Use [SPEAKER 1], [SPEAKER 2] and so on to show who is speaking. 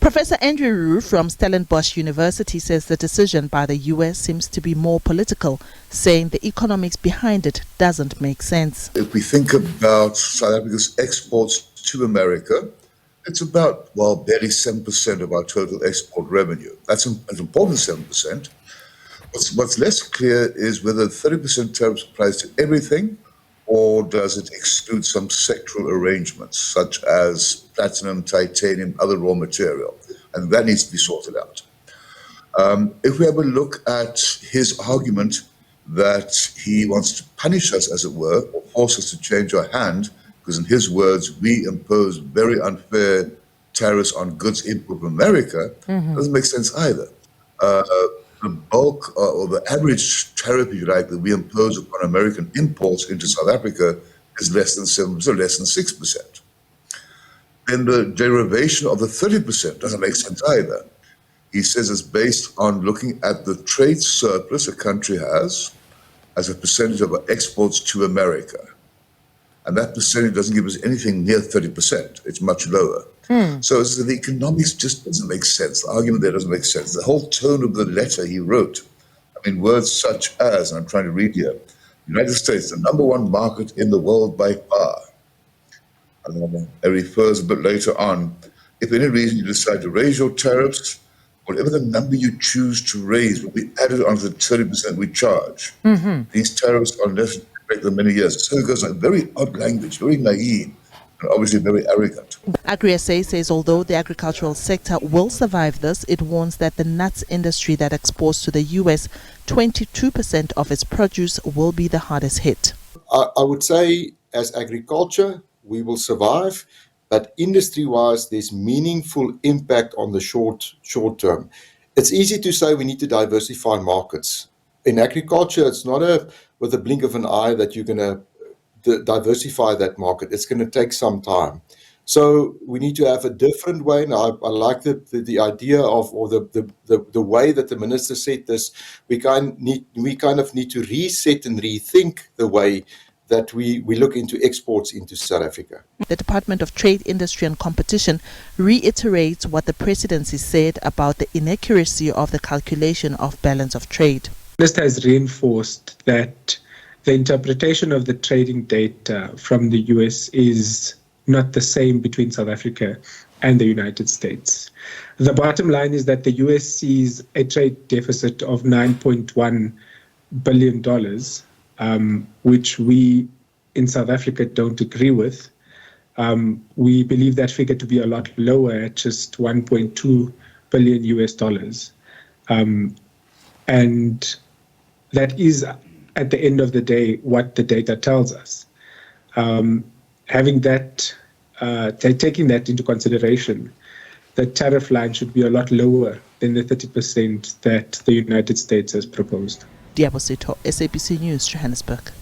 [SPEAKER 1] Professor Andrew Rue from Stellenbosch University says the decision by the US seems to be more political, saying the economics behind it doesn't make sense.
[SPEAKER 2] If we think about South Africa's exports to America, it's about, barely 7% of our total export revenue. That's an important 7%. What's less clear is whether 30% tariffs applies to everything, or does it exclude some sectoral arrangements, such as platinum, titanium, other raw material? And that needs to be sorted out. If we have a look at his argument that he wants to punish us, as it were, or force us to change our hand, because in his words, we impose very unfair tariffs on goods import from America, doesn't make sense either. The bulk or the average tariff, if you like, that we impose upon American imports into South Africa is less than 7%, so less than 6%. Then the derivation of the 30% doesn't make sense either. He says it's based on looking at the trade surplus a country has as a percentage of our exports to America. And that percentage doesn't give us anything near 30%. It's much lower. So the economics just doesn't make sense. The argument there doesn't make sense. The whole tone of the letter he wrote, words such as, and I'm trying to read here, United States, the #1 market in the world by far. And it refers a bit later on, if for any reason you decide to raise your tariffs, whatever the number you choose to raise will be added onto the 30% we charge. These tariffs are less than many years. So it goes like very odd language, very naive, and obviously very arrogant.
[SPEAKER 1] AgriSA says although the agricultural sector will survive this, it warns that the nuts industry that exports to the US, 22% of its produce will be the hardest hit.
[SPEAKER 3] I would say as agriculture, we will survive, but industry-wise, there's meaningful impact on the short term. It's easy to say we need to diversify markets. In agriculture, it's not with a blink of an eye that you're going to diversify that market. It's going to take some time. So we need to have a different way. Now, I like the idea of, or the way that the minister said this. We kind of need to reset and rethink the way that we look into exports into South Africa.
[SPEAKER 1] The Department of Trade, Industry and Competition reiterates what the presidency said about the inaccuracy of the calculation of balance of trade.
[SPEAKER 4] The minister has reinforced that the interpretation of the trading data from the US is not the same between South Africa and the United States. The bottom line is that the US sees a trade deficit of $9.1 billion, which we in South Africa don't agree with. We believe that figure to be a lot lower at just $1.2 billion US. And that is, at the end of the day, what the data tells us. Having that, taking that into consideration, the tariff line should be a lot lower than the 30% that the United States has proposed.
[SPEAKER 1] Diabosito, SABC News, Johannesburg.